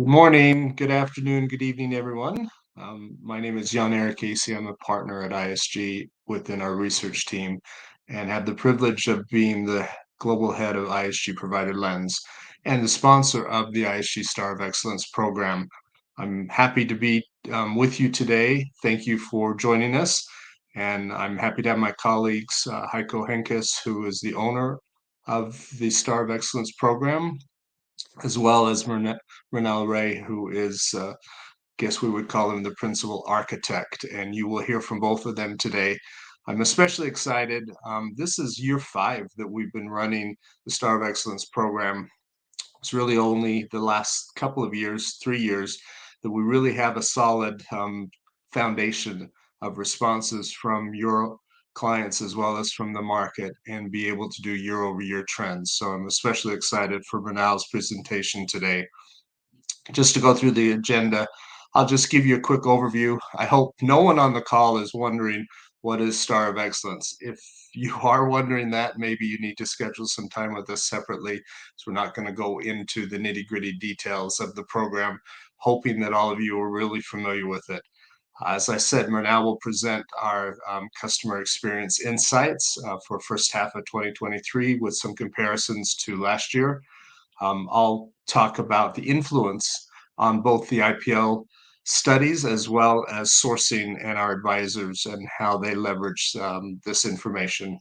Good morning, good afternoon, good evening, everyone. My name is Jan-Eric Casey. I'm a partner at ISG within our research team and have the privilege of being the global head of ISG Provider Lens and the sponsor of the ISG Star of Excellence program. I'm happy to be with you today. Thank you for joining us. And I'm happy to have my colleagues, Heiko Henkes, who is the owner of the Star of Excellence program, as well as Renel Ray, who is, guess we would call him the principal architect, and you will hear from both of them today. I'm especially excited. This is year 5 that we've been running the Star of Excellence program. It's really only the last couple of years, 3 years, that we really have a solid foundation of responses from your clients as well as from the market and be able to do year-over-year trends. So I'm especially excited for Bernal's presentation today. Just to go through the agenda, I'll just give you a quick overview. I hope no one on the call is wondering what is Star of Excellence. If you are wondering that, maybe you need to schedule some time with us separately. So we're not going to go into the nitty-gritty details of the program, hoping that all of you are really familiar with it. As I said, Murnau will present our customer experience insights for first half of 2023 with some comparisons to last year. I'll talk about the influence on both the IPL studies as well as sourcing and our advisors and how they leverage this information.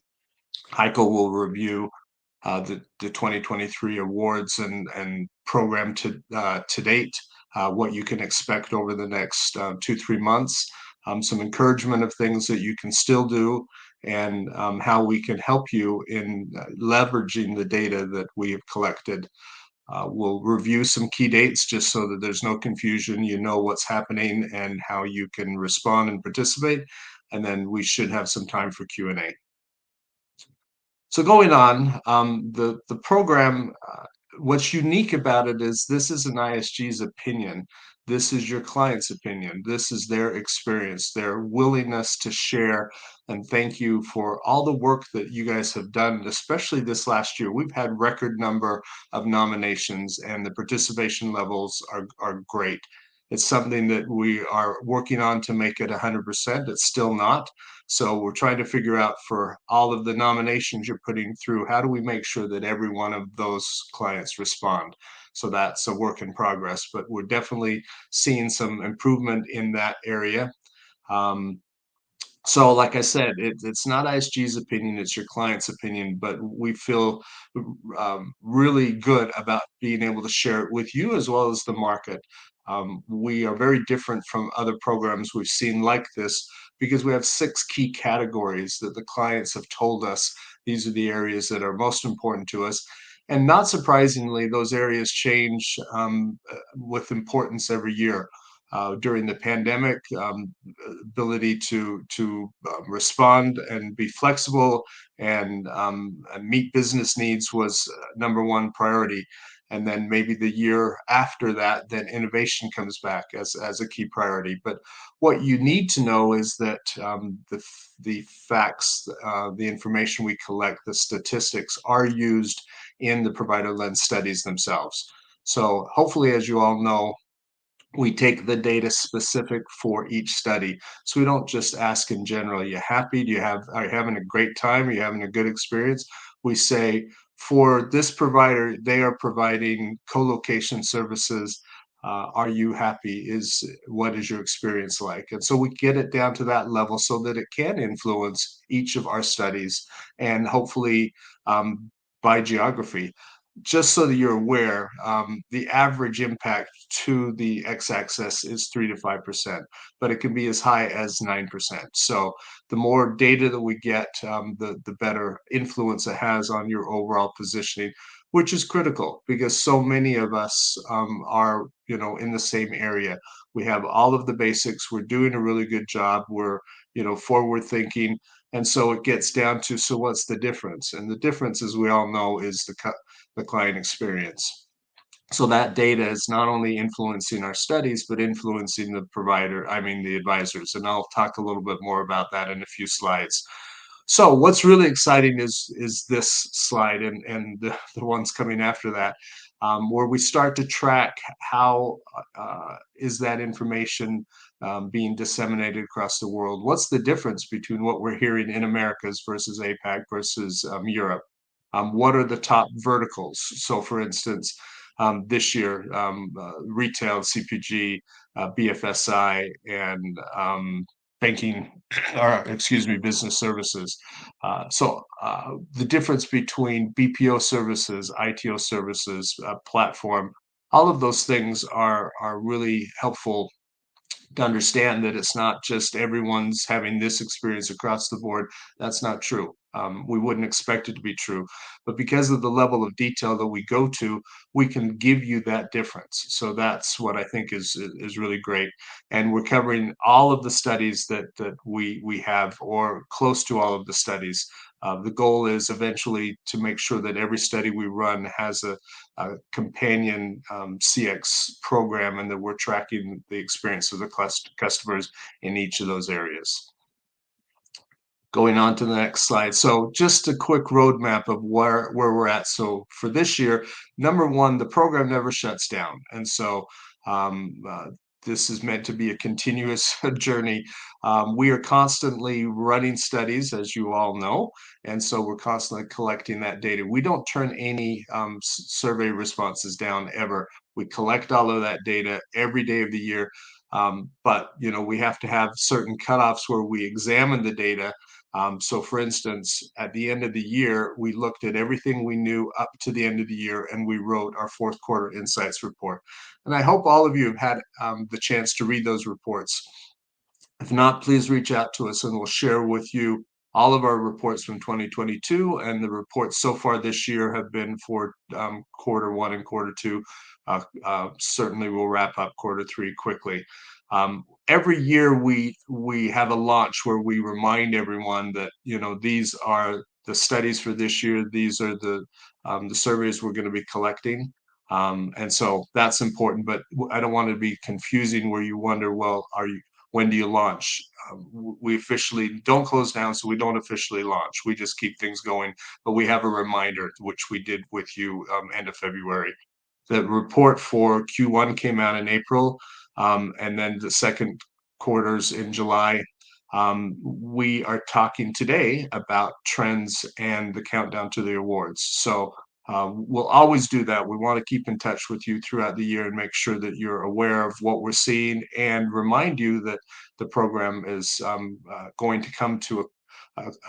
Heiko will review the 2023 awards and program to date, what you can expect over the next 2-3 months, some encouragement of things that you can still do, and how we can help you in leveraging the data that we have collected. We'll review some key dates just so that there's no confusion. You know what's happening and how you can respond and participate. And then we should have some time for Q&A. So going on, the program, what's unique about it is this is an ISG's opinion. This is your client's opinion. This is their experience, their willingness to share. And thank you for all the work that you guys have done, especially this last year. We've had record number of nominations and the participation levels are great. It's something that we are working on to make it 100%. It's still not. So we're trying to figure out for all of the nominations you're putting through, how do we make sure that every one of those clients respond? So that's a work in progress, but we're definitely seeing some improvement in that area. So like I said, it's not ISG's opinion, it's your client's opinion, but we feel really good about being able to share it with you as well as the market. We are very different from other programs we've seen like this because we have 6 key categories that the clients have told us these are the areas that are most important to us. And not surprisingly, those areas change with importance every year. During the pandemic, ability to respond and be flexible and meet business needs was number 1 priority. And then maybe the year after that, then innovation comes back as a key priority. But what you need to know is that the facts, the information we collect, the statistics are used in the provider lens studies themselves. So hopefully, as you all know, we take the data specific for each study. So we don't just ask in general, are you happy? Are you having a great time? Are you having a good experience? We say, for this provider, they are providing co-location services. Are you happy? What is your experience like? And so we get it down to that level so that it can influence each of our studies and hopefully by geography. Just so that you're aware, the average impact to the x-axis is 3 to 5%, but it can be as high as 9%. So the more data that we get, the better influence it has on your overall positioning, which is critical because so many of us are, in the same area. We have all of the basics. We're doing a really good job. We're, forward thinking. And so it gets down to, so what's the difference? And the difference, as we all know, is the client experience. So that data is not only influencing our studies, but influencing the advisors. And I'll talk a little bit more about that in a few slides. So what's really exciting is this slide and the ones coming after that. where we start to track how is that information being disseminated across the world. What's the difference between what we're hearing in Americas versus APAC versus Europe? What are the top verticals? So, for instance, this year, retail, CPG, BFSI, and banking, or excuse me, business services. The difference between BPO services, ITO services, platform, all of those things are really helpful to understand that it's not just everyone's having this experience across the board. That's not true. We wouldn't expect it to be true. But because of the level of detail that we go to, we can give you that difference. So that's what I think is really great. And we're covering all of the studies that we have, or close to all of the studies. The goal is eventually to make sure that every study we run has a companion CX program, and that we're tracking the experience of the customers in each of those areas. Going on to the next slide. So just a quick roadmap of where we're at. So for this year, number one, the program never shuts down. And so this is meant to be a continuous journey. We are constantly running studies, as you all know, and so we're constantly collecting that data. We don't turn any survey responses down ever. We collect all of that data every day of the year. But we have to have certain cutoffs where we examine the data. So for instance, at the end of the year, we looked at everything we knew up to the end of the year, and we wrote our fourth quarter insights report. And I hope all of you have had the chance to read those reports. If not, please reach out to us and we'll share with you all of our reports from 2022, and the reports so far this year have been for quarter one and quarter two. Certainly we'll wrap up quarter three quickly. Every year we have a launch where we remind everyone that these are the studies for this year. These are the surveys we're going to be collecting. And so that's important, but I don't want to be confusing where you wonder, well, when do you launch? We officially don't close down, so we don't officially launch. We just keep things going, but we have a reminder, which we did with you end of February. The report for Q1 came out in April, and then the second quarters in July. We are talking today about trends and the countdown to the awards. So we'll always do that. We want to keep in touch with you throughout the year and make sure that you're aware of what we're seeing, and remind you that the program is going to come to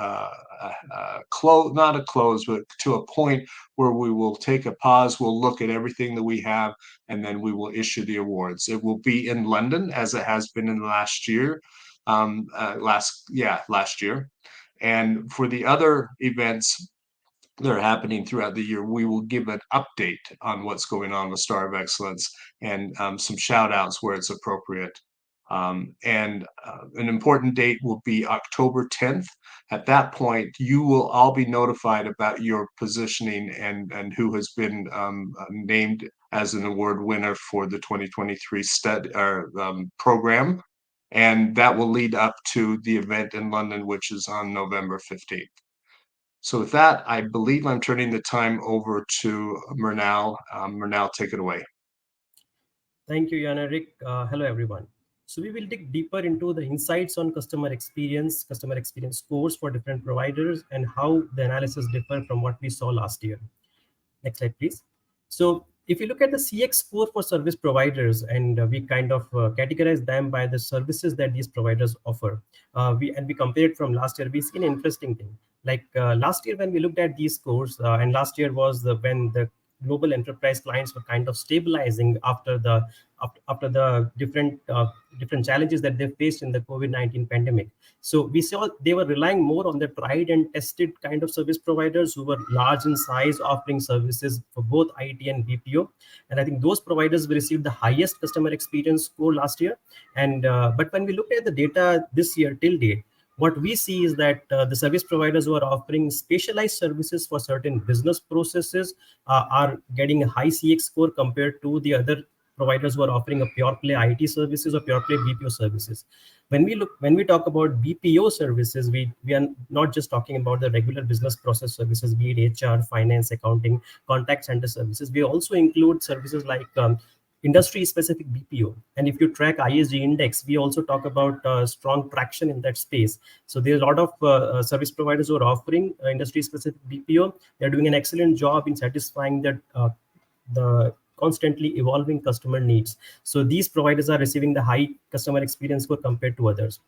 a close, not a close, but to a point where we will take a pause. We'll look at everything that we have, and then we will issue the awards. It will be in London, as it has been in the last year. Last year. And for the other events that are happening throughout the year, we will give an update on what's going on with Star of Excellence, and some shout outs where it's appropriate. And an important date will be October 10th. At that point, you will all be notified about your positioning and who has been named as an award winner for the 2023 program. And that will lead up to the event in London, which is on November 15th. So with that, I believe I'm turning the time over to Murnau. Murnau, take it away. Thank you, Jan-Erik. Hello, everyone. So we will dig deeper into the insights on customer experience scores for different providers, and how the analysis differ from what we saw last year. Next slide, please. So if you look at the CX score for service providers, and we kind of categorize them by the services that these providers offer, we compare it from last year, we see an interesting thing. Like last year when we looked at these scores, and last year was when the global enterprise clients were kind of stabilizing after the different challenges that they faced in the COVID-19 pandemic. So we saw they were relying more on the tried and tested kind of service providers who were large in size, offering services for both IT and BPO. And I think those providers received the highest customer experience score last year. And but when we look at the data this year till date, what we see is that the service providers who are offering specialized services for certain business processes are getting a high CX score compared to the other providers who are offering a pure play IT services or pure play BPO services. When we talk about BPO services, we are not just talking about the regular business process services, be it HR, finance, accounting, contact center services. We also include services like industry specific BPO. And if you track ISG index, we also talk about strong traction in that space. So there's a lot of service providers who are offering industry specific BPO. They're doing an excellent job in satisfying the constantly evolving customer needs. So these providers are receiving the high customer experience score compared to others.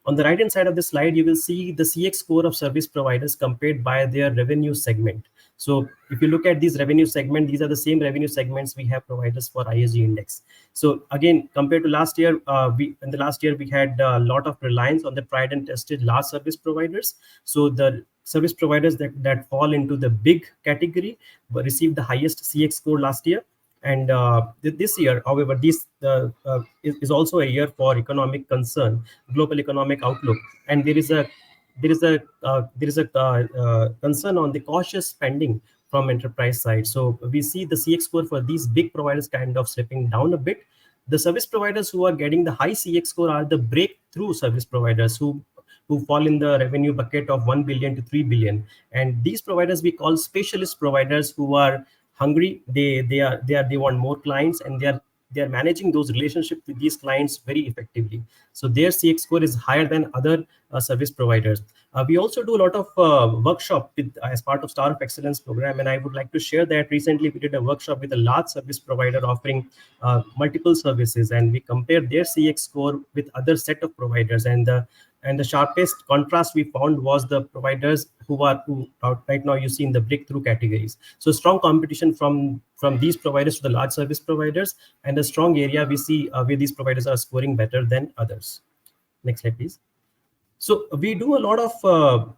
On the right hand side of the slide, you will see the CX score of service providers compared by their revenue segment. So if you look at these revenue segment, these are the same revenue segments we have providers for ISG index. So again, compared to last year, in the last year we had a lot of reliance on the tried and tested large service providers. So the service providers that fall into the big category received the highest CX score last year. And this year, however, this is also a year for economic concern, global economic outlook, and there is a concern on the cautious spending from enterprise side. So we see the CX score for these big providers kind of slipping down a bit. The service providers who are getting the high CX score are the breakthrough service providers who fall in the revenue bucket of 1 billion to 3 billion. And these providers we call specialist providers who are hungry. They want more clients, and they are managing those relationships with these clients very effectively. So their CX score is higher than other service providers. We also do a lot of workshop as part of Star of Excellence program, and I would like to share that recently we did a workshop with a large service provider offering multiple services, and we compared their CX score with other set of providers. And the sharpest contrast we found was the providers who are right now you see in the breakthrough categories. So strong competition from these providers to the large service providers, and a strong area we see where these providers are scoring better than others. Next slide, please. So we do a lot of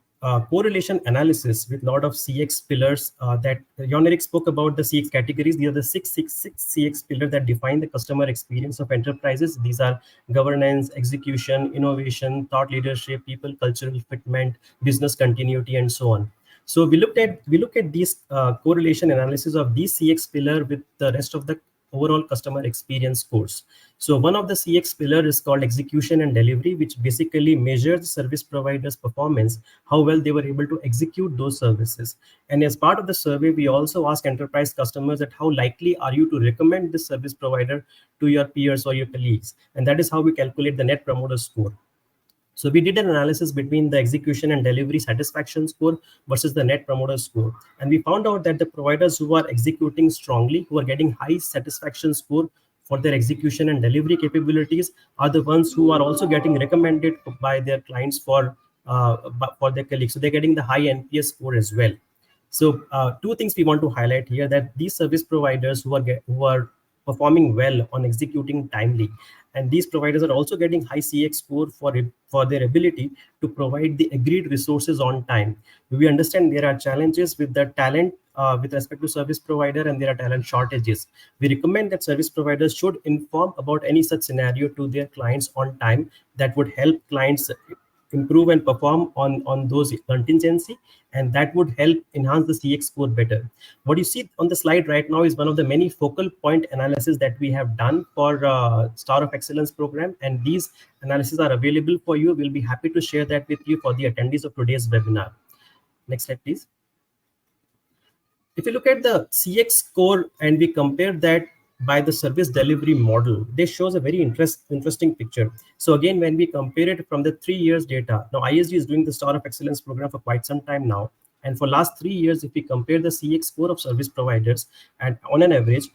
correlation analysis with a lot of CX pillars that Jon Erik spoke about. The CX categories. These are the six CX pillars that define the customer experience of enterprises. These are governance, execution, innovation, thought leadership, people, cultural fitment, business continuity, and so on. So we look at these correlation analysis of these CX pillar with the rest of the overall customer experience scores. So one of the CX pillar is called execution and delivery, which basically measures the service provider's performance, how well they were able to execute those services. And as part of the survey, we also ask enterprise customers that how likely are you to recommend this service provider to your peers or your colleagues. And that is how we calculate the net promoter score. So we did an analysis between the execution and delivery satisfaction score versus the net promoter score. And we found out that the providers who are executing strongly, who are getting high satisfaction score for their execution and delivery capabilities, are the ones who are also getting recommended by their clients for their colleagues. So they're getting the high NPS score as well. So two things we want to highlight here, that these service providers who are performing well on executing timely, and these providers are also getting high CX score for their ability to provide the agreed resources on time. We understand there are challenges with the talent with respect to service provider, and there are talent shortages. We recommend that service providers should inform about any such scenario to their clients on time. That would help clients improve and perform on those contingency, and that would help enhance the CX score better. What you see on the slide right now is one of the many focal point analysis that we have done for Star of Excellence program, and these analyses are available for you. We'll be happy to share that with you for the attendees of today's webinar. Next slide, please. If you look at the CX score and we compare that by the service delivery model, this shows a very interesting picture. So again, when we compare it from the 3 years data, now ISG is doing the Star of Excellence program for quite some time now. And for last 3 years, if we compare the CX score of service providers, and on an average,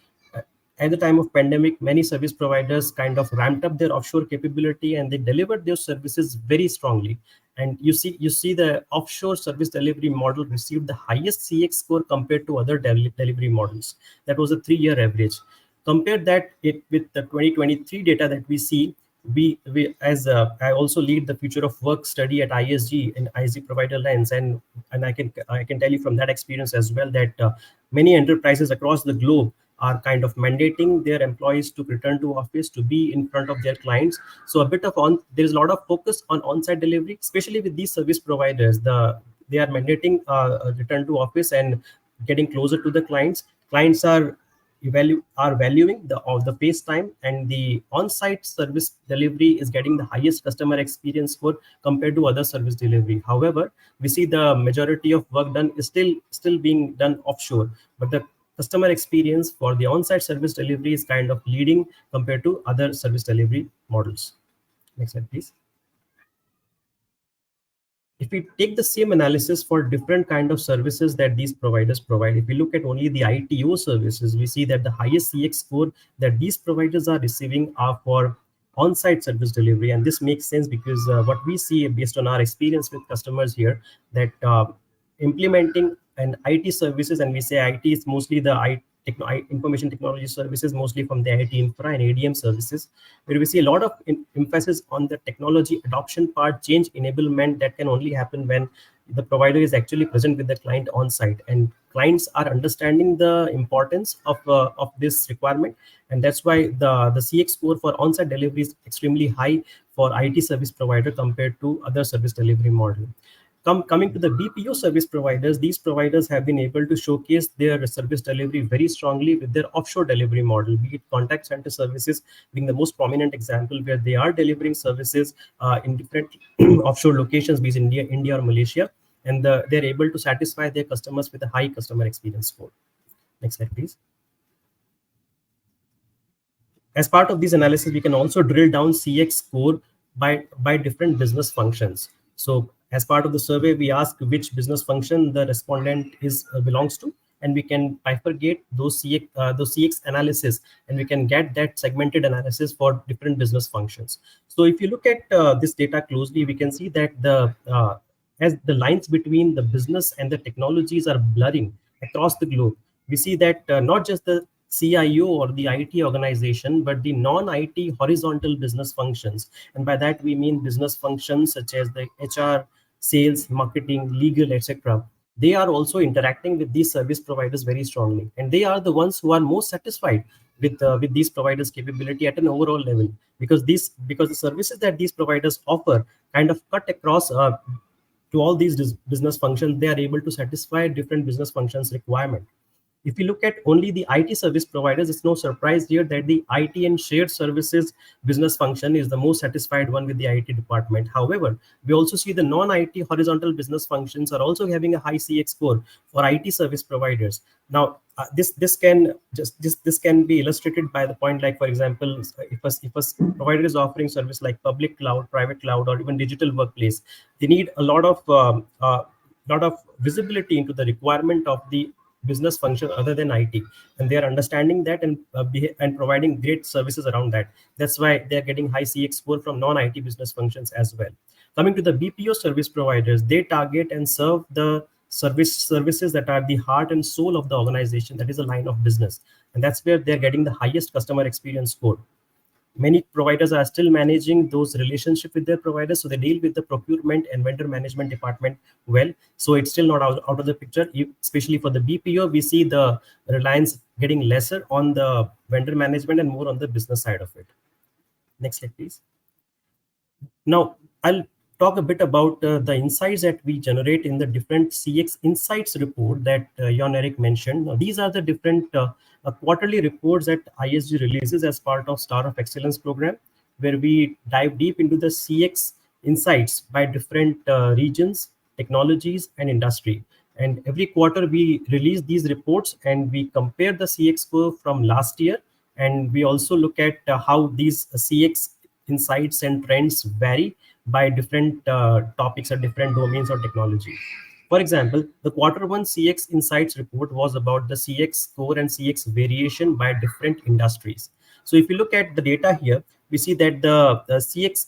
at the time of pandemic, many service providers kind of ramped up their offshore capability, and they delivered their services very strongly. And you see the offshore service delivery model received the highest CX score compared to other delivery models. That was a 3-year average. Compare that with the 2023 data that we see. We as I also lead the future of work study at ISG and ISG Provider Lens, and I can tell you from that experience as well that many enterprises across the globe are kind of mandating their employees to return to office, to be in front of their clients. So a bit of there's a lot of focus on on-site delivery, especially with these service providers. They are mandating a return to office and getting closer to the clients. Clients are are valuing the of the face time, and the on-site service delivery is getting the highest customer experience score compared to other service delivery. However, we see the majority of work done is still being done offshore, but the customer experience for the on-site service delivery is kind of leading compared to other service delivery models. Next slide, please. If we take the same analysis for different kind of services that these providers provide, if we look at only the ITO services, we see that the highest CX score that these providers are receiving are for on-site service delivery. And this makes sense because what we see based on our experience with customers here, that implementing an IT services, and we say IT is mostly the information technology services, mostly from the IT infra and ADM services, where we see a lot of emphasis on the technology adoption part, change enablement that can only happen when the provider is actually present with the client on site, and clients are understanding the importance of this requirement. And that's why the CX score for on-site delivery is extremely high for IT service provider compared to other service delivery model. Coming to the BPO service providers, these providers have been able to showcase their service delivery very strongly with their offshore delivery model, be it contact center services being the most prominent example, where they are delivering services in different offshore locations, be it India or Malaysia, and they're able to satisfy their customers with a high customer experience score. Next slide, please. As part of this analysis, we can also drill down CX score by different business functions. So as part of the survey, we ask which business function the respondent belongs to, and we can bifurcate those CX analysis, and we can get that segmented analysis for different business functions. So if you look at this data closely, we can see that as the lines between the business and the technologies are blurring across the globe, we see that not just the CIO or the IT organization, but the non-IT horizontal business functions. And by that, we mean business functions such as the HR, sales, marketing, legal, etc. They are also interacting with these service providers very strongly. And they are the ones who are most satisfied with these providers' capability at an overall level, because the services that these providers offer kind of cut across to all these business functions. They are able to satisfy different business functions requirement. If you look at only the IT service providers, it's no surprise here that the IT and shared services business function is the most satisfied one with the IT department. However, we also see the non-IT horizontal business functions are also having a high CX score for IT service providers. Now, this can be illustrated by the point, like for example, if a provider is offering service like public cloud, private cloud, or even digital workplace, they need a lot of visibility into the requirement of the business function other than IT, and they are understanding that and providing great services around that. That's why they are getting high CX score from non-IT business functions as well. Coming to the BPO service providers, they target and serve the services that are the heart and soul of the organization, that is a line of business, and that's where they're getting the highest customer experience score. Many providers are still managing those relationships with their providers, so they deal with the procurement and vendor management department well. So it's still not out of the picture. Especially for the BPO, we see the reliance getting lesser on the vendor management and more on the business side of it. Next slide, please. Now, I'll talk a bit about the insights that we generate in the different CX insights report that Jan Erik mentioned. Now, these are the different quarterly reports that ISG releases as part of Star of Excellence program, where we dive deep into the CX insights by different regions, technologies, and industry. And every quarter we release these reports and we compare the CX score from last year. And we also look at how these CX insights and trends vary by different topics or different domains or technology. For example, the Q1 CX Insights report was about the CX score and CX variation by different industries. So if you look at the data here, we see that the CX,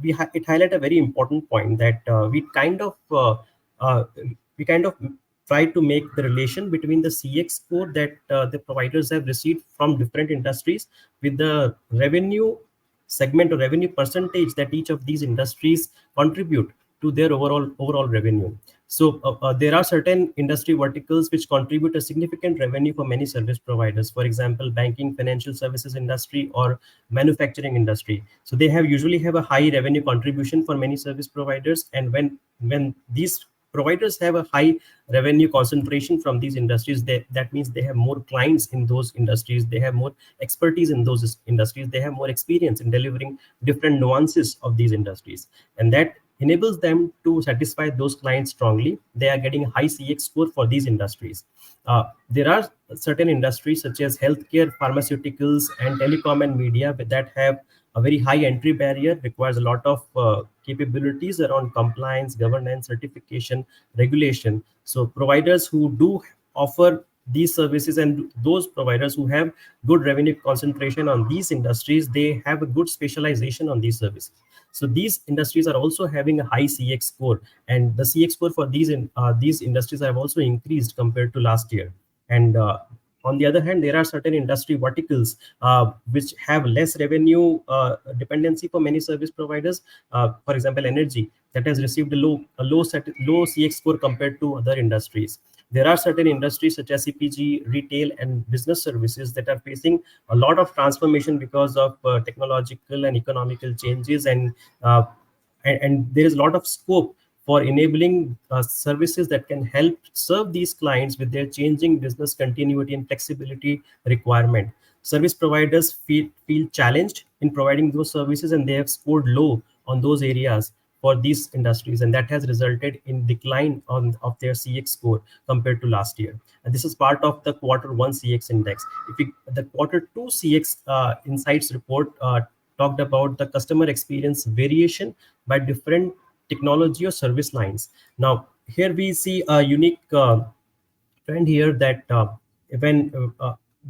it highlight a very important point that we kind of try to make the relation between the CX score that the providers have received from different industries with the revenue segment or revenue percentage that each of these industries contribute to their overall revenue. So there are certain industry verticals which contribute a significant revenue for many service providers. For example, banking, financial services industry, or manufacturing industry. So they usually have a high revenue contribution for many service providers. And when these providers have a high revenue concentration from these industries, that means they have more clients in those industries, they have more expertise in those industries, they have more experience in delivering different nuances of these industries, and that enables them to satisfy those clients strongly. They are getting high CX score for these industries. There are certain industries such as healthcare, pharmaceuticals, and telecom and media that have a very high entry barrier, requires a lot of capabilities around compliance, governance, certification, regulation. So providers who do offer these services, and those providers who have good revenue concentration on these industries, they have a good specialization on these services. So these industries are also having a high CX score, and the CX score for these industries have also increased compared to last year. And on the other hand, there are certain industry verticals which have less revenue dependency for many service providers. For example, energy, that has received low CX score compared to other industries. There are certain industries such as CPG, retail, and business services that are facing a lot of transformation because of technological and economical changes, uh, and there is a lot of scope for enabling services that can help serve these clients with their changing business continuity and flexibility requirement. Service providers feel challenged in providing those services, and they have scored low on those areas for these industries, and that has resulted in decline of their CX score compared to last year. And this is part of the quarter one CX index. The quarter two CX insights report talked about the customer experience variation by different technology or service lines. Now, here we see a unique trend here that when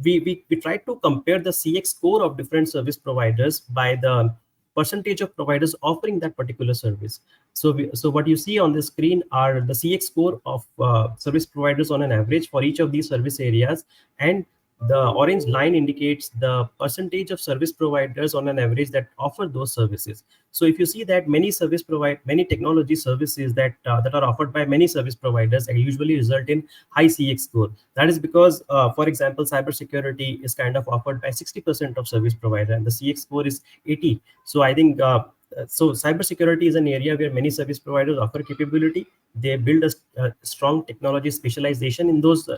we try to compare the CX score of different service providers by the percentage of providers offering that particular service. So what you see on the screen are the CX score of service providers on an average for each of these service areas, and the orange line indicates the percentage of service providers on an average that offer those services. So if you see that many technology services that are offered by many service providers usually result in high CX score. That is because, for example, cybersecurity is kind of offered by 60% of service provider, and the CX score is 80. So I think so cybersecurity is an area where many service providers offer capability. They build a strong technology specialization in those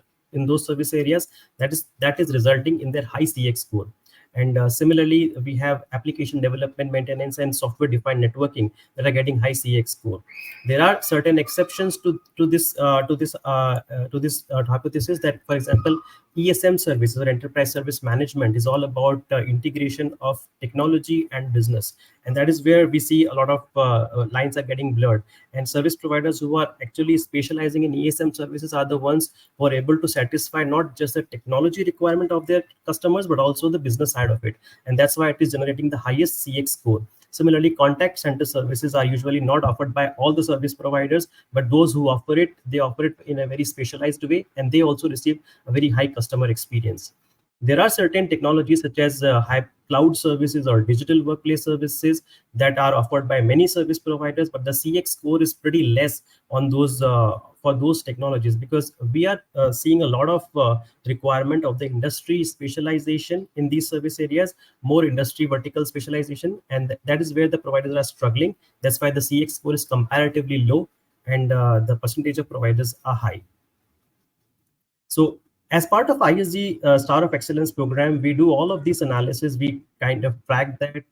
service areas, that is resulting in their high CX score. And similarly, we have application development, maintenance, and software defined networking that are getting high CX score. There are certain exceptions to this hypothesis, that, for example, ESM services or enterprise service management is all about integration of technology and business, and that is where we see a lot of lines are getting blurred. And service providers who are actually specializing in ESM services are the ones who are able to satisfy not just the technology requirement of their customers but also the business side of it, and that's why it is generating the highest CX score. Similarly, contact center services are usually not offered by all the service providers, but those who offer it, they offer it in a very specialized way, and they also receive a very high customer experience. There are certain technologies such as high cloud services or digital workplace services that are offered by many service providers, but the CX score is pretty less on those for those technologies, because we are seeing a lot of requirement of the industry specialization in these service areas, more industry vertical specialization, and that is where the providers are struggling. That's why the CX score is comparatively low, and the percentage of providers are high. So as part of ISG Star of Excellence program, we do all of these analysis. We kind of track that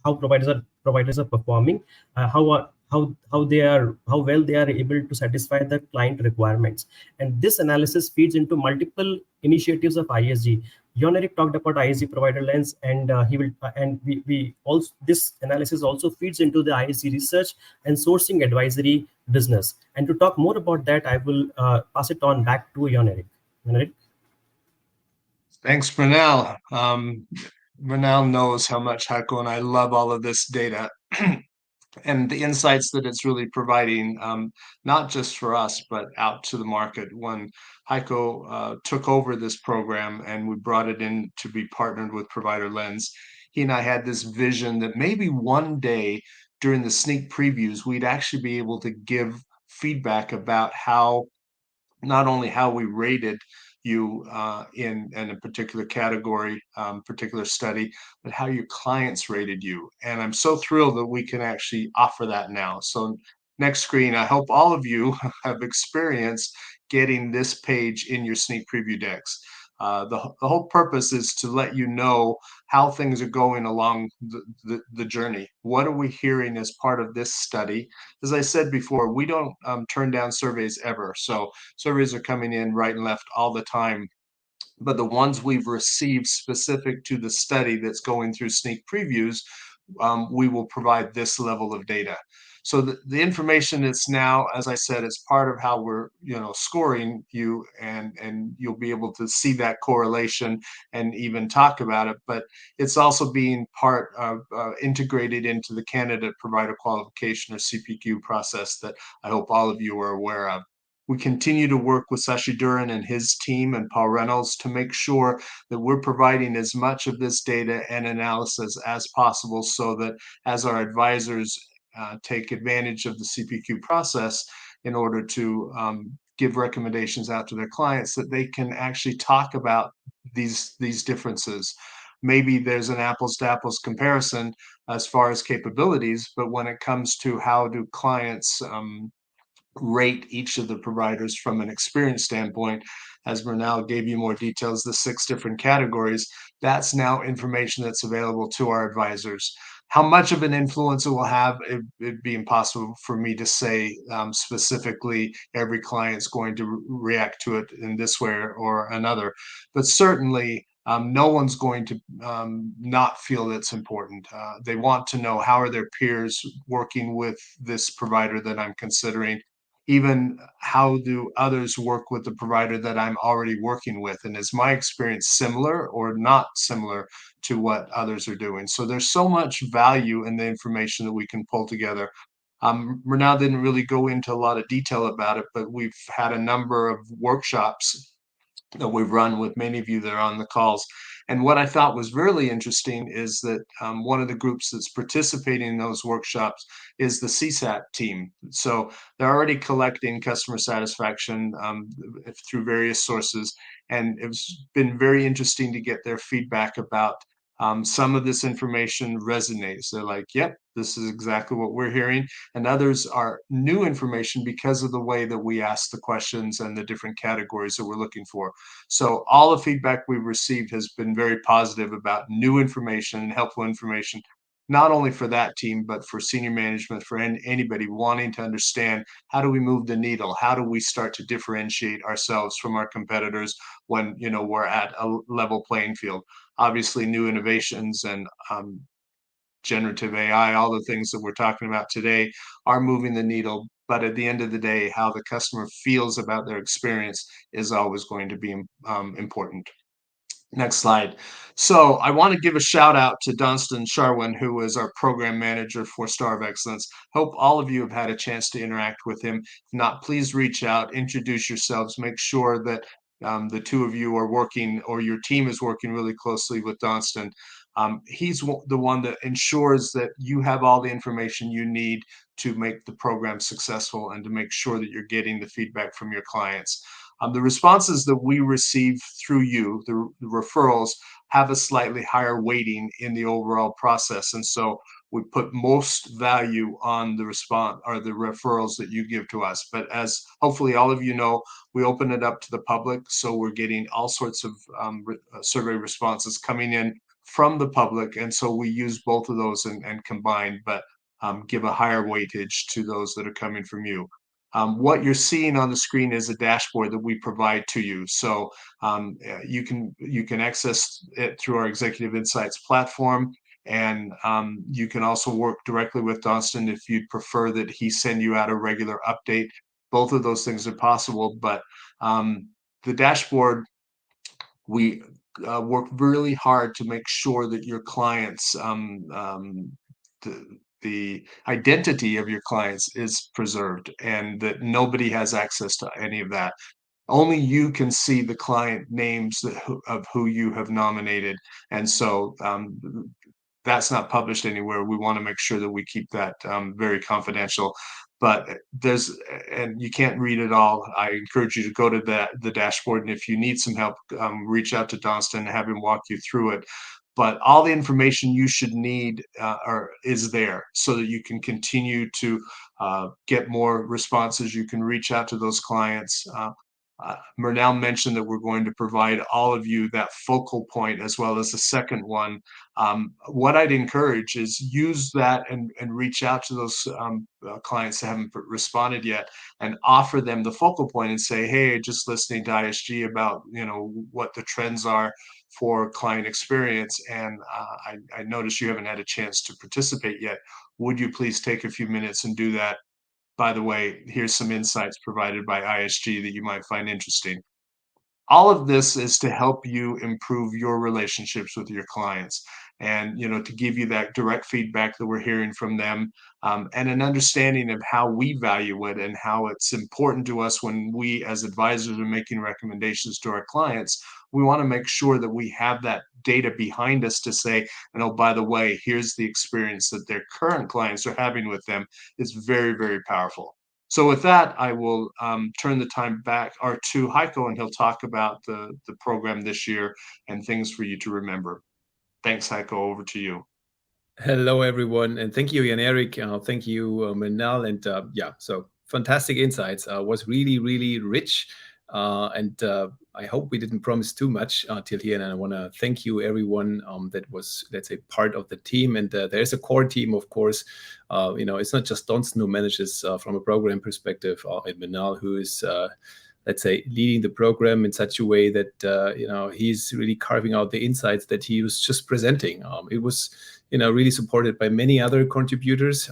how providers are performing, how well they are able to satisfy the client requirements, and this analysis feeds into multiple initiatives of ISG. Jon Eric talked about ISG provider lens, and he will and we also, this analysis also feeds into the ISG research and sourcing advisory business. And to talk more about that, I will pass it on back to Jon Eric. Jon Eric? Thanks, Mernal. Mernal knows how much Heiko and I love all of this data and the insights that it's really providing, not just for us, but out to the market. When Heiko took over this program and we brought it in to be partnered with Provider Lens, he and I had this vision that maybe one day during the sneak previews, we'd actually be able to give feedback about how, not only how we rated you in a particular category, particular study, but how your clients rated you. And I'm so thrilled that we can actually offer that now. So next screen, I hope all of you have experienced getting this page in your sneak preview decks. The whole purpose is to let you know how things are going along the journey. What are we hearing as part of this study? As I said before, we don't turn down surveys ever. So surveys are coming in right and left all the time, but the ones we've received specific to the study that's going through sneak previews, we will provide this level of data. So the information that's now, as I said, it's part of how we're scoring you, and you'll be able to see that correlation and even talk about it. But it's also being part of integrated into the candidate provider qualification or CPQ process that I hope all of you are aware of. We continue to work with Sashi Duran and his team and Paul Reynolds to make sure that we're providing as much of this data and analysis as possible, so that as our advisors take advantage of the CPQ process in order to give recommendations out to their clients, that they can actually talk about these differences. Maybe there's an apples to apples comparison as far as capabilities, but when it comes to how do clients rate each of the providers from an experience standpoint, as Mernal gave you more details, the 6 different categories, that's now information that's available to our advisors. How much of an influence it will have, it'd be impossible for me to say specifically every client's going to react to it in this way or another, but certainly no one's going to not feel it's important. They want to know how are their peers working with this provider that I'm considering, even how do others work with the provider that I'm already working with, and is my experience similar or not similar to what others are doing? So there's so much value in the information that we can pull together. Renal didn't really go into a lot of detail about it, but we've had a number of workshops that we've run with many of you that are on the calls. And what I thought was really interesting is that one of the groups that's participating in those workshops is the CSAT team. So they're already collecting customer satisfaction through various sources. And it's been very interesting to get their feedback about some of this information resonates. They're like, yep, this is exactly what we're hearing. And others are new information because of the way that we ask the questions and the different categories that we're looking for. So all the feedback we've received has been very positive about new information and helpful information, not only for that team, but for senior management, for anybody wanting to understand how do we move the needle? How do we start to differentiate ourselves from our competitors when we're at a level playing field? Obviously, new innovations and generative AI, all the things that we're talking about today are moving the needle. But at the end of the day, how the customer feels about their experience is always going to be important. Next slide. So I want to give a shout out to Dunstan Sharwin, who is our program manager for Star of Excellence. Hope all of you have had a chance to interact with him. If not, please reach out, introduce yourselves, make sure that the two of you are working, or your team is working really closely with Dunstan. He's the one that ensures that you have all the information you need to make the program successful and to make sure that you're getting the feedback from your clients. The responses that we receive through you, the referrals, have a slightly higher weighting in the overall process. And so we put most value on the response or the referrals that you give to us. But as hopefully all of you know, we open it up to the public. So we're getting all sorts of survey responses coming in from the public. And so we use both of those and combine, but give a higher weightage to those that are coming from you. What you're seeing on the screen is a dashboard that we provide to you. So you can access it through our Executive Insights platform, and you can also work directly with Dunstan if you'd prefer that he send you out a regular update. Both of those things are possible, but the dashboard, we work really hard to make sure that your clients, the, the identity of your clients is preserved, and that nobody has access to any of that. Only you can see the client names of who you have nominated. And so that's not published anywhere. We want to make sure that we keep that very confidential. But and you can't read it all. I encourage you to go to the dashboard, and if you need some help, reach out to Dunstan and have him walk you through it. but all the information you should need is there so that you can continue to get more responses. You can reach out to those clients. Murnell mentioned that we're going to provide all of you that focal point as well as the second one. What I'd encourage is use that and reach out to those clients that haven't responded yet and offer them the focal point and say, hey, just listening to ISG about, what the trends are for client experience. And I noticed you haven't had a chance to participate yet. Would you please take a few minutes and do that? By the way, here's some insights provided by ISG that you might find interesting. All of this is to help you improve your relationships with your clients and to give you that direct feedback that we're hearing from them, and an understanding of how we value it and how it's important to us when we as advisors are making recommendations to our clients. We want to make sure that we have that data behind us to say, and oh, by the way, here's the experience that their current clients are having with them. Is very, very powerful. So with that, I will turn the time back to Heiko, and he'll talk about the program this year and things for you to remember. Thanks, Heiko. Over to you. Hello, everyone, and thank you, Jan Erik. Thank you, Manal, and so fantastic insights. Was really, really rich, and I hope we didn't promise too much till here. And I want to thank you, everyone that was, let's say, part of the team. And there's a core team, of course. It's not just Donson who manages from a program perspective, and Manal who is. Let's say, leading the program in such a way that, he's really carving out the insights that he was just presenting. It was, really supported by many other contributors.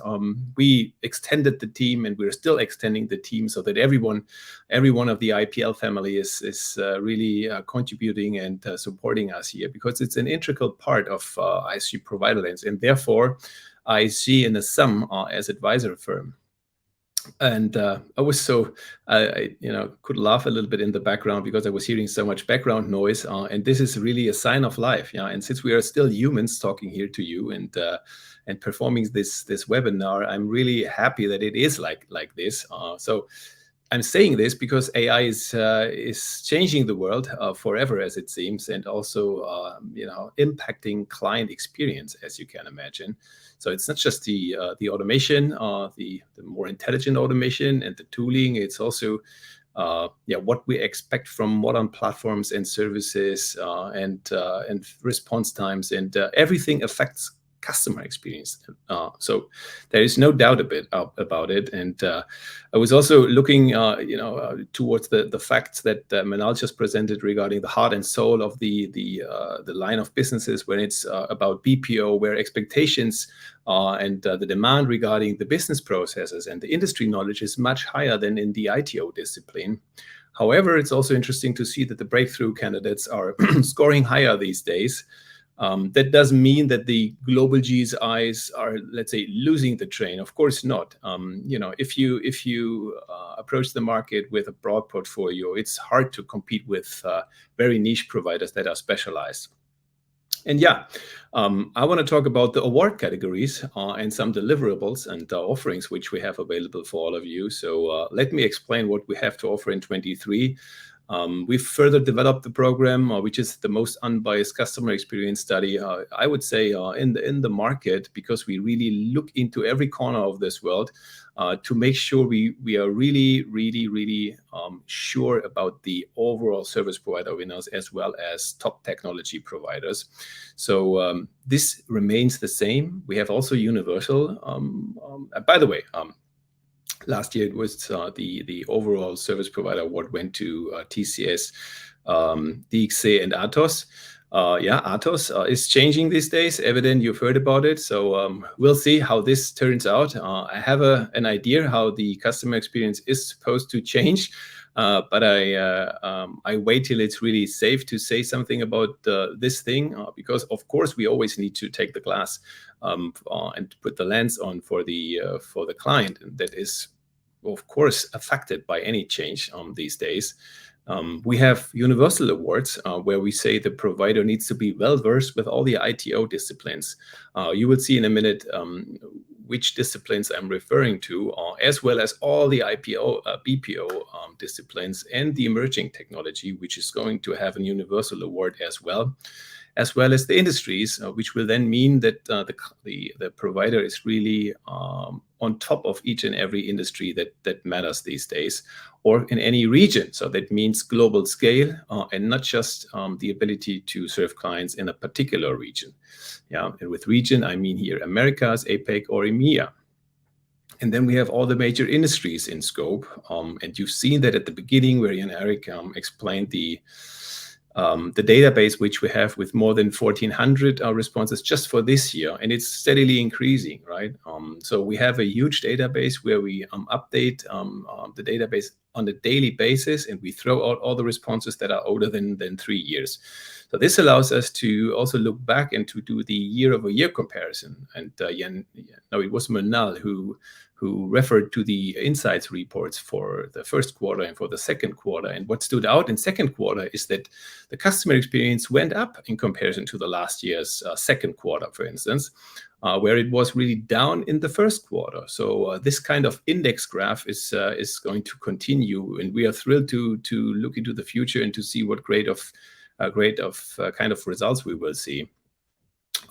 We extended the team, and we're still extending the team so that every one of the IPL family is really contributing and supporting us here, because it's an integral part of ISG Provider Lens, and therefore ISG in the sum as advisor firm. And I was so I could laugh a little bit in the background because I was hearing so much background noise, and this is really a sign of life. And since we are still humans talking here to you and performing this webinar, I'm really happy that it is like this. So I'm saying this because AI is changing the world forever, as it seems, and also impacting client experience, as you can imagine. So it's not just the automation, the more intelligent automation and the tooling. It's also what we expect from modern platforms and services, and response times, and everything affects customer experience. So there is no doubt about it. And I was also looking, towards the facts that Manal just presented regarding the heart and soul of the line of businesses when it's about BPO, where expectations and the demand regarding the business processes and the industry knowledge is much higher than in the ITO discipline. However, it's also interesting to see that the breakthrough candidates are scoring higher these days. That doesn't mean that the global GSIs are, let's say, losing the train. Of course not. If you approach the market with a broad portfolio, it's hard to compete with very niche providers that are specialized. And I want to talk about the award categories and some deliverables and offerings which we have available for all of you. So let me explain what we have to offer in 23. We've further developed the program, which is the most unbiased customer experience study, I would say, in the market, because we really look into every corner of this world to make sure we are really, really, really sure about the overall service provider winners as well as top technology providers. So this remains the same. We have also universal. By the way, last year it was the overall service provider award went to TCS, DXC, and Atos. Atos is changing these days. Evident, you've heard about it. So we'll see how this turns out. I have an idea how the customer experience is supposed to change, but I wait till it's really safe to say something about this thing, because of course we always need to take the glass and put the lens on for the client, and that is of course affected by any change these days. We have universal awards where we say the provider needs to be well versed with all the ITO disciplines. You will see in a minute which disciplines I'm referring to, as well as all the BPO disciplines and the emerging technology, which is going to have a universal award as well. as well as the industries, which will then mean that the provider is really on top of each and every industry that matters these days, or in any region. So that means global scale, and not just the ability to serve clients in a particular region. Yeah, and with region, I mean here Americas, APAC, or EMEA. And then we have all the major industries in scope. And you've seen that at the beginning where Jan Erik explained the database which we have with more than 1,400 responses just for this year, and it's steadily increasing, right? So we have a huge database where we update the database on a daily basis, and we throw out all the responses that are older than 3 years. So this allows us to also look back and to do the year-over-year comparison. And it was Manal who referred to the insights reports for the first quarter and for the second quarter. And what stood out in second quarter is that the customer experience went up in comparison to the last year's second quarter, for instance, where it was really down in the first quarter. So this kind of index graph is going to continue, and we are thrilled to look into the future and to see what kind of results we will see.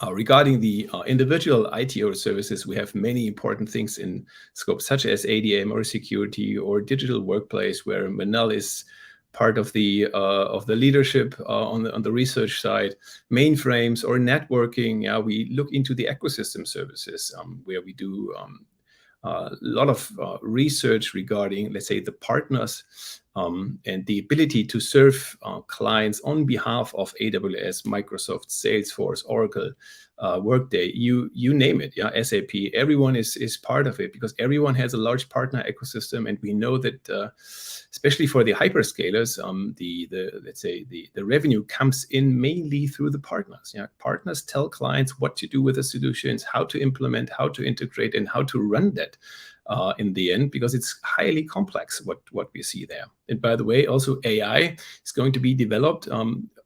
Regarding the individual ITO services, we have many important things in scope, such as ADM or security or digital workplace, where Manal is part of the leadership on the research side, mainframes or networking. Yeah, we look into the ecosystem services, where we do a lot of research regarding, let's say, the partners and the ability to serve clients on behalf of AWS, Microsoft, Salesforce, Oracle, Workday, you name it, yeah, SAP. Everyone is part of it because everyone has a large partner ecosystem, and we know that especially for the hyperscalers, the revenue comes in mainly through the partners. Yeah, partners tell clients what to do with the solutions, how to implement, how to integrate, and how to run that. In the end, because it's highly complex what we see there. And by the way, also AI is going to be developed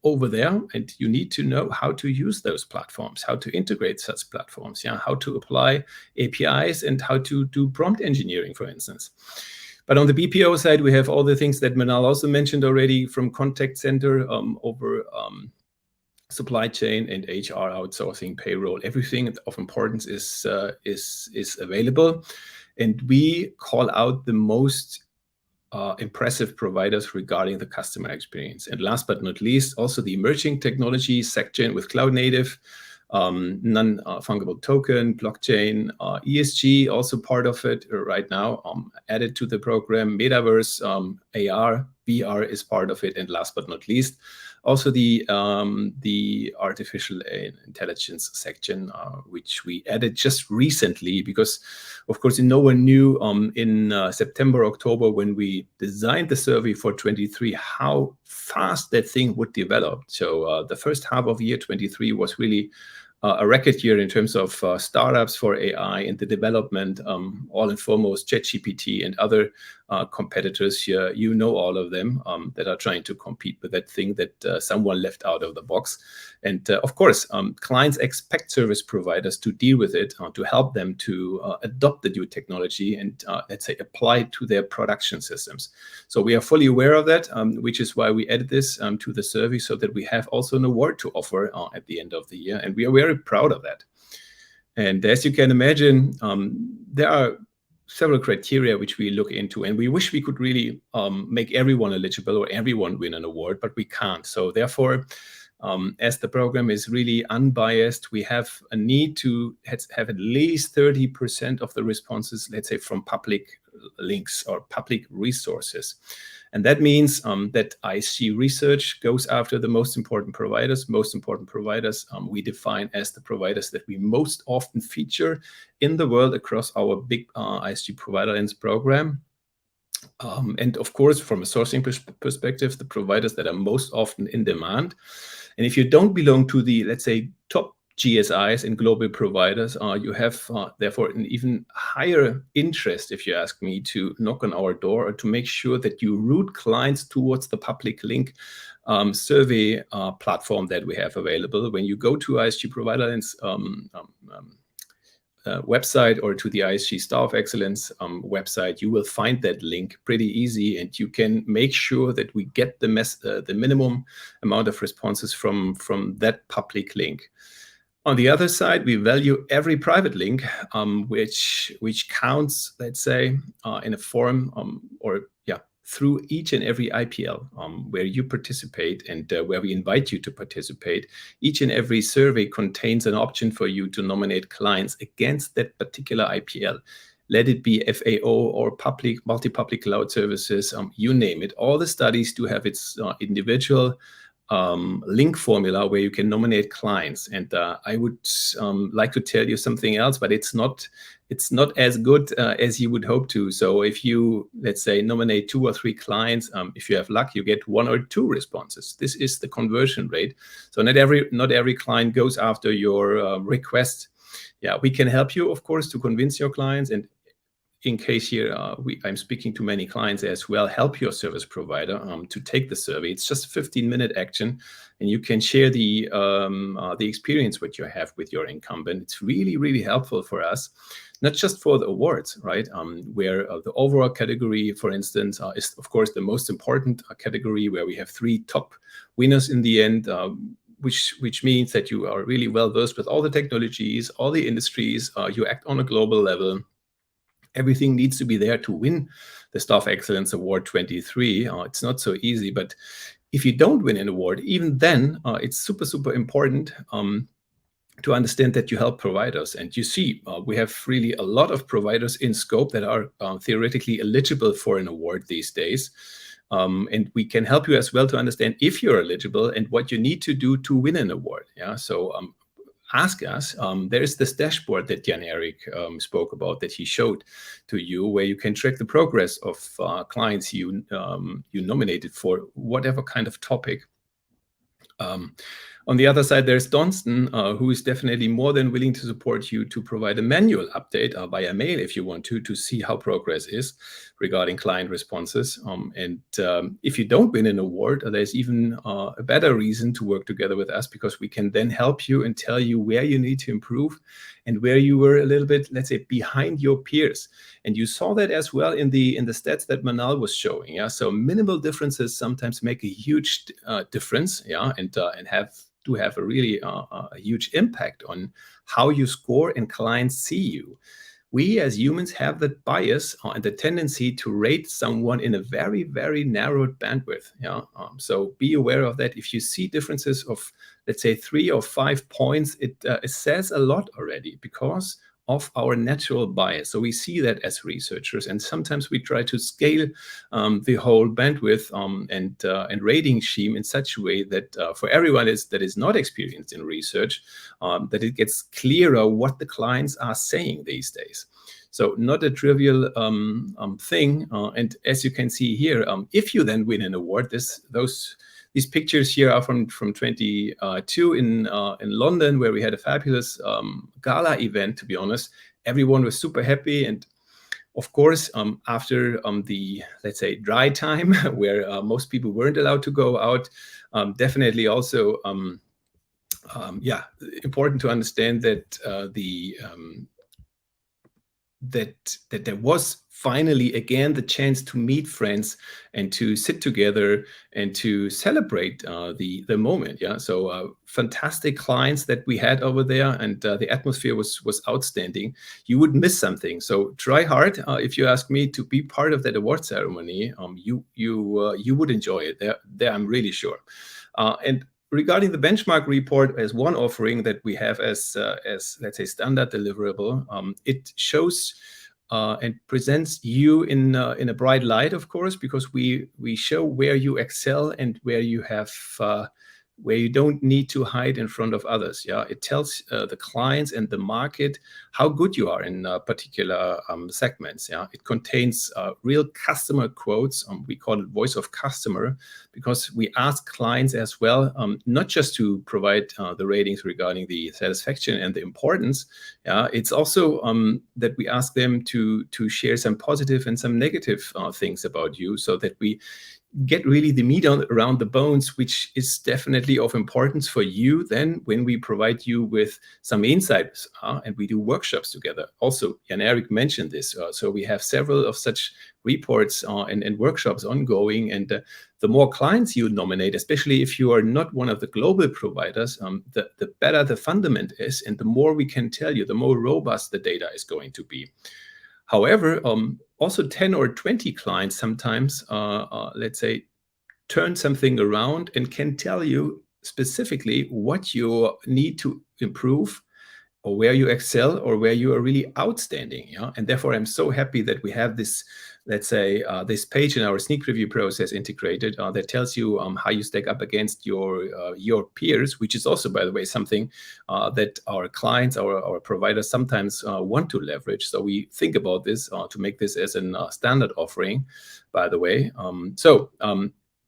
over there, and you need to know how to use those platforms, how to integrate such platforms, yeah, how to apply APIs, and how to do prompt engineering, for instance. But on the BPO side, we have all the things that Manal also mentioned already, from contact center over supply chain and HR outsourcing, payroll. Everything of importance is available. And we call out the most impressive providers regarding the customer experience. And last but not least, also the emerging technology section with cloud native, non-fungible token, blockchain, ESG, also part of it right now, added to the program, metaverse, AR, VR is part of it. And last but not least, also the artificial intelligence section, which we added just recently, because of course no one knew in September, October, when we designed the survey for 23, how fast that thing would develop. So the first half of year 23 was really a record year in terms of startups for AI and the development, all and foremost ChatGPT and other competitors here. You know all of them that are trying to compete with that thing that someone left out of the box. And of course, clients expect service providers to deal with it, to help them to adopt the new technology and, let's say, apply it to their production systems. So we are fully aware of that, which is why we added this to the survey, so that we have also an award to offer at the end of the year. And we are very proud of that. And as you can imagine, there are several criteria which we look into, and we wish we could really make everyone eligible or everyone win an award, but we can't. So therefore, as the program is really unbiased, we have a need to have at least 30% of the responses, let's say, from public links or public resources. And that means that ISG research goes after the most important providers. Most important providers we define as the providers that we most often feature in the world across our big ISG Provider Lens program. And of course, from a sourcing perspective, the providers that are most often in demand. And if you don't belong to the, let's say, top GSIs and global providers, you have therefore an even higher interest, if you ask me, to knock on our door or to make sure that you route clients towards the public link survey platform that we have available. When you go to ISG Provider Lens website or to the ISG Star of Excellence website, you will find that link pretty easy, and you can make sure that we get the minimum amount of responses from that public link. On the other side, we value every private link, which counts, let's say, in a form through each and every IPL where you participate and where we invite you to participate. Each and every survey contains an option for you to nominate clients against that particular IPL. Let it be FAO or multi-public cloud services, you name it. All the studies do have its individual link formula where you can nominate clients. And I would like to tell you something else, but it's not as good as you would hope to. So if you, let's say, nominate 2 or 3 clients, if you have luck, you get 1 or 2 responses. This is the conversion rate. So not every client goes after your request. Yeah, we can help you, of course, to convince your clients. And in case here I'm speaking to many clients as well, help your service provider to take the survey. It's just a 15-minute action, and you can share the experience what you have with your incumbent. It's really, really helpful for us, not just for the awards, right? Where the overall category, for instance, is of course the most important category, where we have 3 top winners in the end. Which means that you are really well versed with all the technologies, all the industries. You act on a global level. Everything needs to be there to win the Star of Excellence Award 23. It's not so easy, but if you don't win an award, even then, it's super, super important to understand that you help providers. And you see, we have really a lot of providers in scope that are theoretically eligible for an award these days. And we can help you as well to understand if you're eligible and what you need to do to win an award. Yeah, so ask us. There is this dashboard that Jan-Erik spoke about, that he showed to you, where you can track the progress of clients you nominated for whatever kind of topic. On the other side, there's Donston, who is definitely more than willing to support you to provide a manual update via mail if you want to see how progress is regarding client responses. And if you don't win an award, there's even a better reason to work together with us, because we can then help you and tell you where you need to improve and where you were a little bit, let's say, behind your peers. And you saw that as well in the stats that Manal was showing. Yeah, so minimal differences sometimes make a huge difference. Yeah, and have a really a huge impact on how you score and clients see you. We as humans have that bias and the tendency to rate someone in a very, very narrowed bandwidth. Yeah, so be aware of that. If you see differences of, let's say, 3 or 5 points, it says a lot already, because of our natural bias. So we see that as researchers, and sometimes we try to scale the whole bandwidth and rating scheme in such a way that for everyone that is not experienced in research, that it gets clearer what the clients are saying these days. So not a trivial thing. And as you can see here, if you then win an award, these pictures here are from 22 in London, where we had a fabulous gala event. To be honest, everyone was super happy, and of course, after the, let's say, dry time, where most people weren't allowed to go out, definitely also, important to understand that that there was finally again the chance to meet friends and to sit together and to celebrate the moment. Yeah, so fantastic clients that we had over there, and the atmosphere was outstanding. You would miss something, so try hard. If you ask me, to be part of that award ceremony, you would enjoy it. There I'm really sure. And regarding the benchmark report as one offering that we have as let's say standard deliverable, it shows and presents you in a bright light, of course, because we show where you excel and where you have where you don't need to hide in front of others. Yeah, it tells the clients and the market how good you are in particular segments. Yeah, it contains real customer quotes. We call it voice of customer, because we ask clients as well, not just to provide the ratings regarding the satisfaction and the importance. Yeah, it's also that we ask them to share some positive and some negative things about you, so that we get really the meat around the bones, which is definitely of importance for you then when we provide you with some insights and we do workshops together. Also, Jan-Erik mentioned this. So we have several of such reports and workshops ongoing. And the more clients you nominate, especially if you are not one of the global providers, the better the fundament is, and the more we can tell you, the more robust the data is going to be. However, also 10 or 20 clients sometimes, let's say, turn something around and can tell you specifically what you need to improve, or where you excel, or where you are really outstanding. Yeah? And therefore, I'm so happy that we have this, let's say, this page in our sneak preview process integrated that tells you how you stack up against your peers, which is also, by the way, something that our clients, our providers sometimes want to leverage. So we think about this to make this as a standard offering, by the way.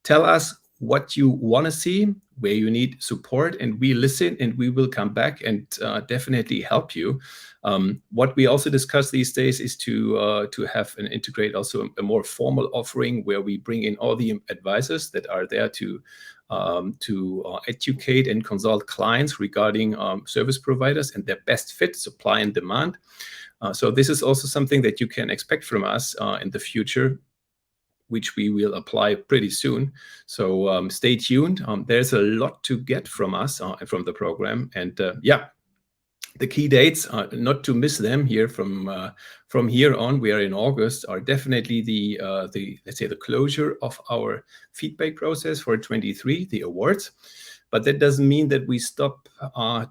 Tell us what you want to see, where you need support, and we listen, and we will come back and definitely help you. What we also discuss these days is to have and integrate also a more formal offering where we bring in all the advisors that are there to educate and consult clients regarding service providers and their best fit, supply and demand. So this is also something that you can expect from us in the future, which we will apply pretty soon. So stay tuned. There's a lot to get from us from the program. And yeah, the key dates, not to miss them here from here on, we are in August, are definitely the let's say the closure of our feedback process for 23, the awards. But that doesn't mean that we stop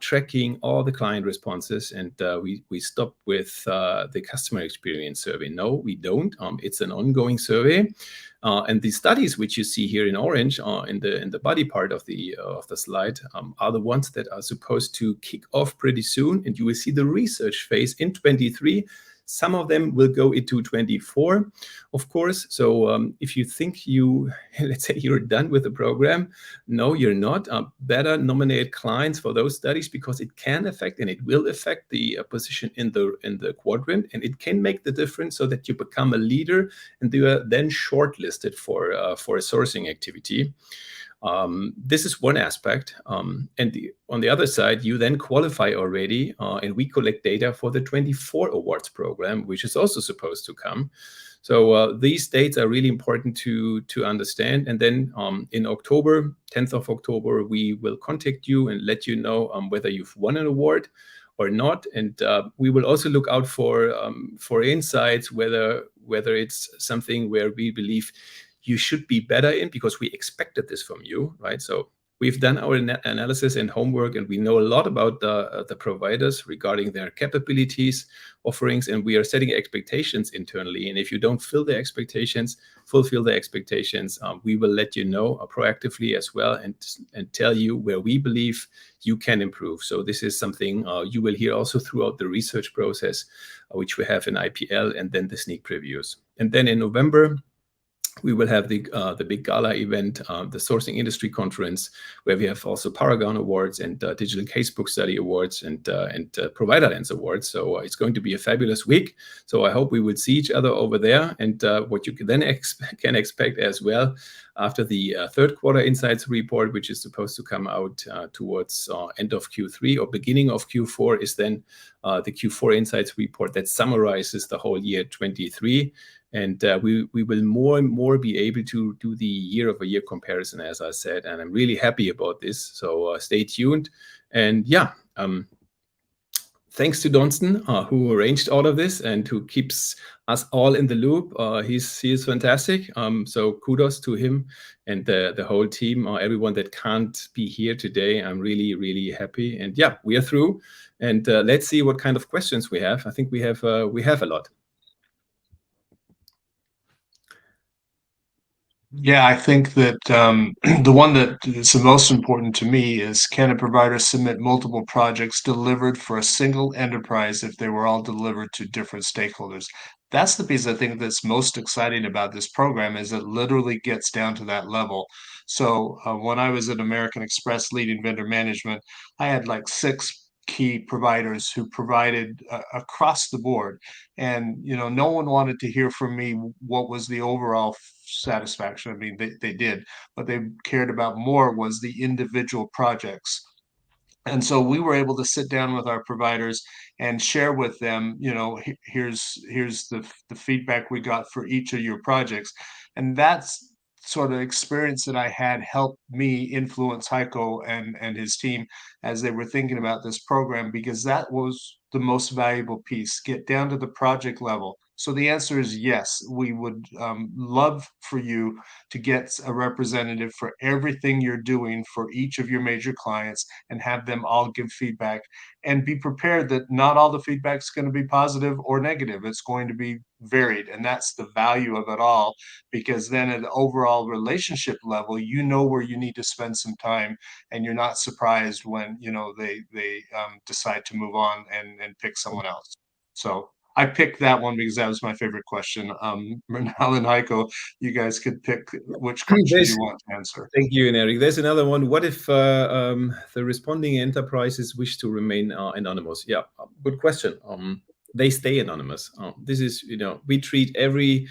tracking all the client responses and we stop with the customer experience survey. No, we don't. It's an ongoing survey. And the studies which you see here in orange in the body part of the slide are the ones that are supposed to kick off pretty soon. And you will see the research phase in 23. Some of them will go into 24, of course. So if you think let's say you're done with the program, no, you're not. Better nominate clients for those studies, because it can affect and it will affect the position in the quadrant, and it can make the difference so that you become a leader and you are then shortlisted for a sourcing activity. This is one aspect. And on the other side, you then qualify already, and we collect data for the 24 awards program, which is also supposed to come. So these dates are really important to understand. And then in October, 10th of October, we will contact you and let you know whether you've won an award or not. And we will also look out for insights, whether it's something where we believe you should be better in, because we expected this from you, right? So we've done our analysis and homework, and we know a lot about the providers regarding their capabilities, offerings, and we are setting expectations internally. And if you don't fulfill the expectations, we will let you know proactively as well, and tell you where we believe you can improve. So this is something you will hear also throughout the research process, which we have in IPL, and then the sneak previews. And then in November, we will have the big gala event, the Sourcing Industry Conference, where we have also Paragon Awards and Digital Casebook Study Awards and Provider Lens Awards. So it's going to be a fabulous week. So I hope we will see each other over there. And what you can then can expect as well after the third quarter insights report, which is supposed to come out towards end of Q3 or beginning of Q4, is then the Q4 insights report that summarizes the whole year 23. And we will more and more be able to do the year-over-year comparison, as I said, and I'm really happy about this. So stay tuned. And yeah, thanks to Donston, who arranged all of this and who keeps us all in the loop. He is fantastic. So kudos to him and the whole team, everyone that can't be here today. I'm really, really happy. And yeah, we are through. And let's see what kind of questions we have. I think we have a lot. Yeah, I think that the one that is the most important to me is, can a provider submit multiple projects delivered for a single enterprise if they were all delivered to different stakeholders? That's the piece I think that's most exciting about this program, is it literally gets down to that level. So when I was at American Express leading vendor management, I had like 6 key providers who provided across the board. And, no one wanted to hear from me what was the overall satisfaction. I mean, they did. What they cared about more was the individual projects. And so we were able to sit down with our providers and share with them, here's the feedback we got for each of your projects. And that's sort of experience that I had helped me influence Heiko and his team as they were thinking about this program, because that was the most valuable piece, get down to the project level. So the answer is yes, we would love for you to get a representative for everything you're doing for each of your major clients and have them all give feedback, and be prepared that not all the feedback is going to be positive or negative. It's going to be varied, and that's the value of it all, because then at the overall relationship level, where you need to spend some time, and you're not surprised when they decide to move on and pick someone else. So I picked that one because that was my favorite question. Mernal and Heiko, you guys could pick which question you want to answer. Thank you, Eric. There's another one. What if the responding enterprises wish to remain anonymous? Yeah, good question. They stay anonymous. This is, we treat every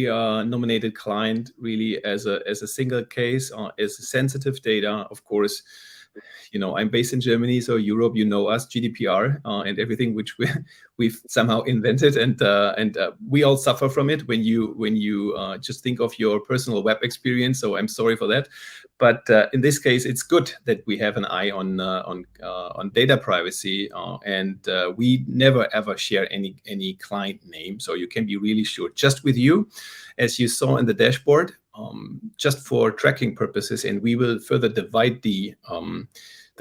nominated client really as a single case, as sensitive data. Of course, I'm based in Germany, so Europe, us, GDPR, and everything which we've somehow invented, and we all suffer from it when you just think of your personal web experience. So I'm sorry for that, but in this case, it's good that we have an eye on data privacy, and we never ever share any client name, so you can be really sure. Just with you, as you saw in the dashboard, just for tracking purposes, and we will further divide the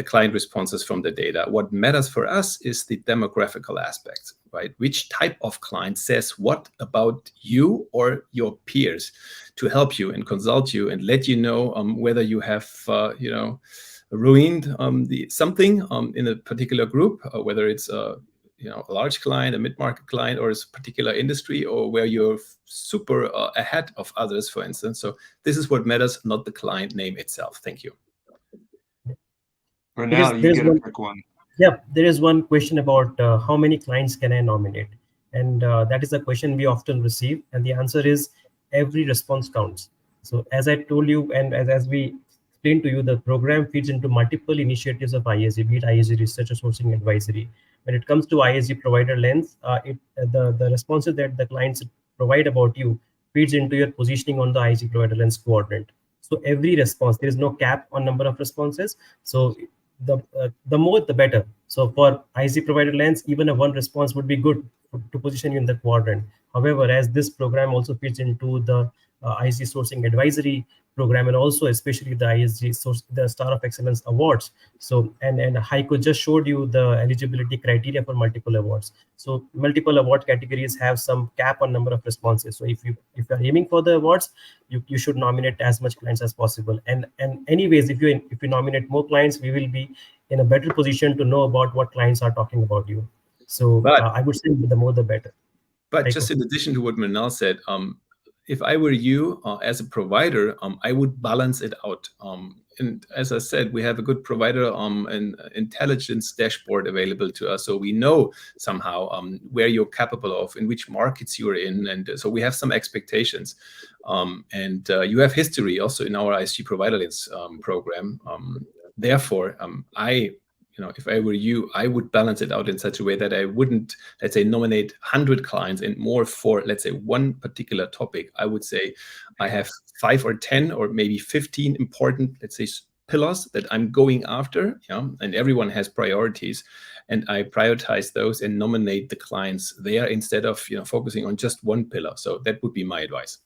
client responses from the data. What matters for us is the demographical aspect, right? Which type of client says what about you or your peers, to help you and consult you and let you know whether you have, ruined something in a particular group, whether it's a large client, a mid-market client, or a particular industry, or where you're super ahead of others, for instance. So this is what matters, not the client name itself. Thank you. For now, you get to pick one. Yeah, there is one question about how many clients can I nominate? And that is a question we often receive. And the answer is every response counts. So as I told you, and as we explained to you, the program feeds into multiple initiatives of ISG, be it ISG Research or Sourcing Advisory. When it comes to ISG Provider Lens, the responses that the clients provide about you feeds into your positioning on the ISG Provider Lens quadrant. So every response, there is no cap on number of responses. So the more the better. So for ISG Provider Lens, even a one response would be good to position you in the quadrant. However, as this program also fits into the ISG Sourcing Advisory program, and also especially the the Star of Excellence awards. So and Heiko just showed you the eligibility criteria for multiple awards. So multiple award categories have some cap on number of responses. So if you are aiming for the awards, you should nominate as much clients as possible. And anyways, if you nominate more clients, we will be in a better position to know about what clients are talking about you. So I would say the more the better. But just in addition to what Mernal said, if I were you as a provider, I would balance it out. And as I said, we have a good provider and intelligence dashboard available to us, so we know somehow where you're capable of, in which markets you're in, and so we have some expectations. And you have history also in our ISG Provider Lens program. Therefore, if I were you, I would balance it out in such a way that I wouldn't, let's say, nominate 100 clients and more for, let's say, one particular topic. I would say I have 5 or 10 or maybe 15 important, let's say, pillars that I'm going after, and everyone has priorities, and I prioritize those and nominate the clients there instead of focusing on just one pillar. So that would be my advice.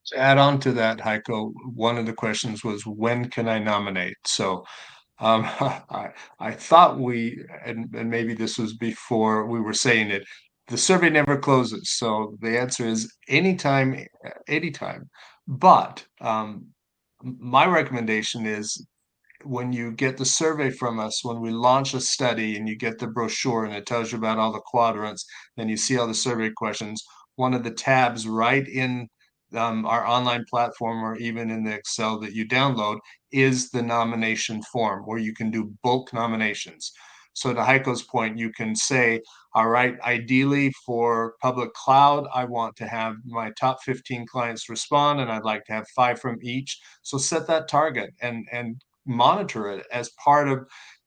To add on to that, Heiko, one of the questions was, when can I nominate? So I thought and maybe this was before we were saying it, the survey never closes. So the answer is anytime. But my recommendation is, when you get the survey from us, when we launch a study and you get the brochure and it tells you about all the quadrants, then you see all the survey questions. One of the tabs right in our online platform, or even in the Excel that you download, is the nomination form, where you can do bulk nominations. So to Heiko's point, you can say, all right, ideally for public cloud, I want to have my top 15 clients respond, and I'd like to have 5 from each. So set that target and monitor it as part of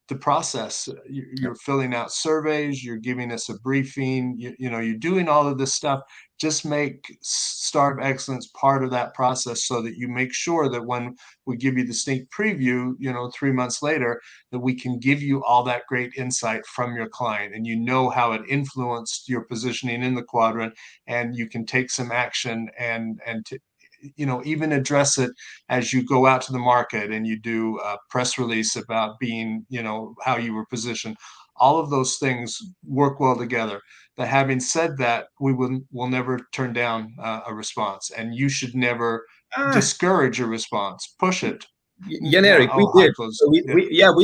the process. You're filling out surveys, you're giving us a briefing, you're doing all of this stuff. Just make Star of Excellence part of that process so that you make sure that when we give you the sneak preview, 3 months later, that we can give you all that great insight from your client, and you know how it influenced your positioning in the quadrant, and you can take some action and even address it as you go out to the market and you do a press release about being, how you were positioned. All of those things work well together. But having said that, we will never turn down a response, and you should never discourage a response. Push it. Jan Erik, we did. Heiko's, So we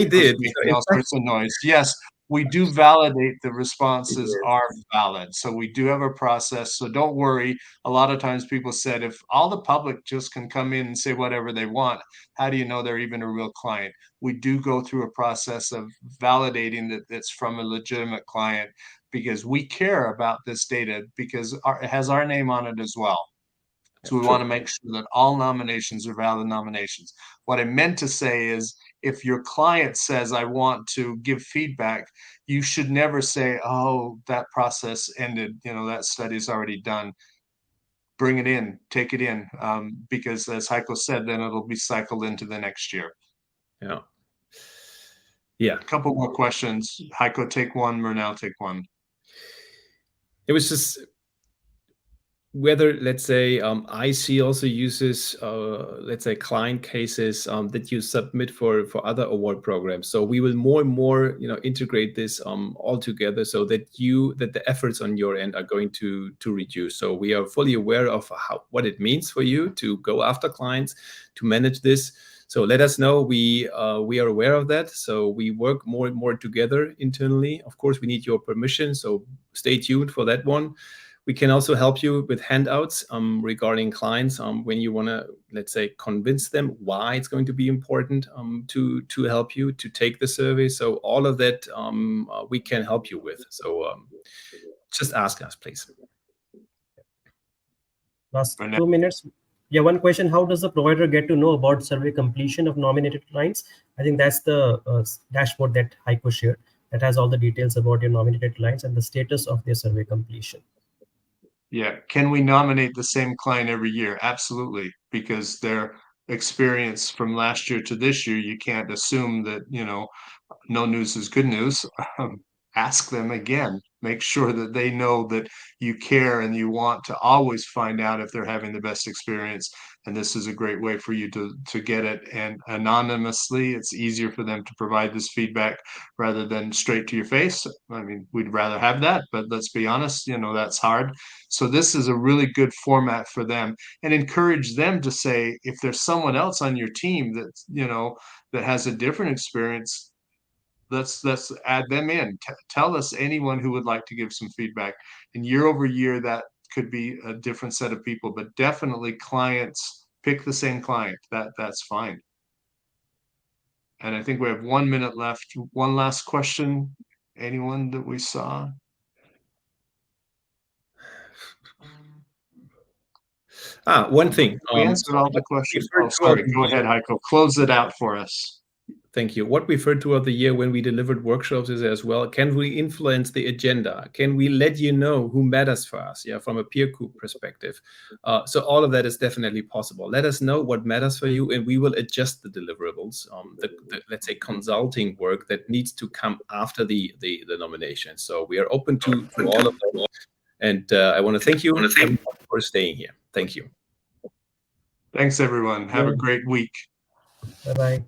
did. making all sorts of noise. Yes, we do validate the responses are valid. So we do have a process. So don't worry. A lot of times people said, if all the public just can come in and say whatever they want, how do you know they're even a real client? We do go through a process of validating that it's from a legitimate client, because we care about this data, because it has our name on it as well. So we want to make sure that all nominations are valid nominations. What I meant to say is, if your client says, I want to give feedback, you should never say, oh, that process ended, that study is already done. Bring it in, take it in, because as Heiko said, then it'll be cycled into the next year. Yeah. A couple more questions. Heiko, take one. Murnau, take one. It was just whether, let's say, IC also uses, let's say, client cases that you submit for other award programs. So we will more and more, integrate this all together, so that the efforts on your end are going to reduce. So we are fully aware of what it means for you to go after clients, to manage this. So let us know. We are aware of that. So we work more and more together internally. Of course, we need your permission. So stay tuned for that one. We can also help you with handouts regarding clients when you want to, let's say, convince them why it's going to be important to help you to take the survey. So all of that we can help you with. So just ask us, please. Last 2 minutes. Yeah, one question: how does the provider get to know about survey completion of nominated clients? I think that's the dashboard that Heiko shared, that has all the details about your nominated clients and the status of their survey completion. Yeah. Can we nominate the same client every year? Absolutely. Because their experience from last year to this year, you can't assume that, no news is good news. Ask them again. Make sure that they know that you care and you want to always find out if they're having the best experience. And this is a great way for you to get it. And anonymously, it's easier for them to provide this feedback rather than straight to your face. I mean, we'd rather have that, but let's be honest, that's hard. So this is a really good format for them, and encourage them to say, if there's someone else on your team that, that has a different experience, let's add them in. Tell us anyone who would like to give some feedback. And year over year, that could be a different set of people, but definitely clients, pick the same client. That's fine. And I think we have 1 minute left. One last question. Anyone that we saw? One thing. We answered all the questions. Oh, sorry. Go ahead, Heiko. Close it out for us. Thank you. What we've heard throughout the year when we delivered workshops is as well, can we influence the agenda? Can we let you know who matters for us? Yeah, from a peer group perspective. So all of that is definitely possible. Let us know what matters for you, and we will adjust the deliverables, the let's say, consulting work that needs to come after the nomination. So we are open to all of that. And I want to thank you for staying here. Thank you. Thanks, everyone. Have a great week. Bye-bye.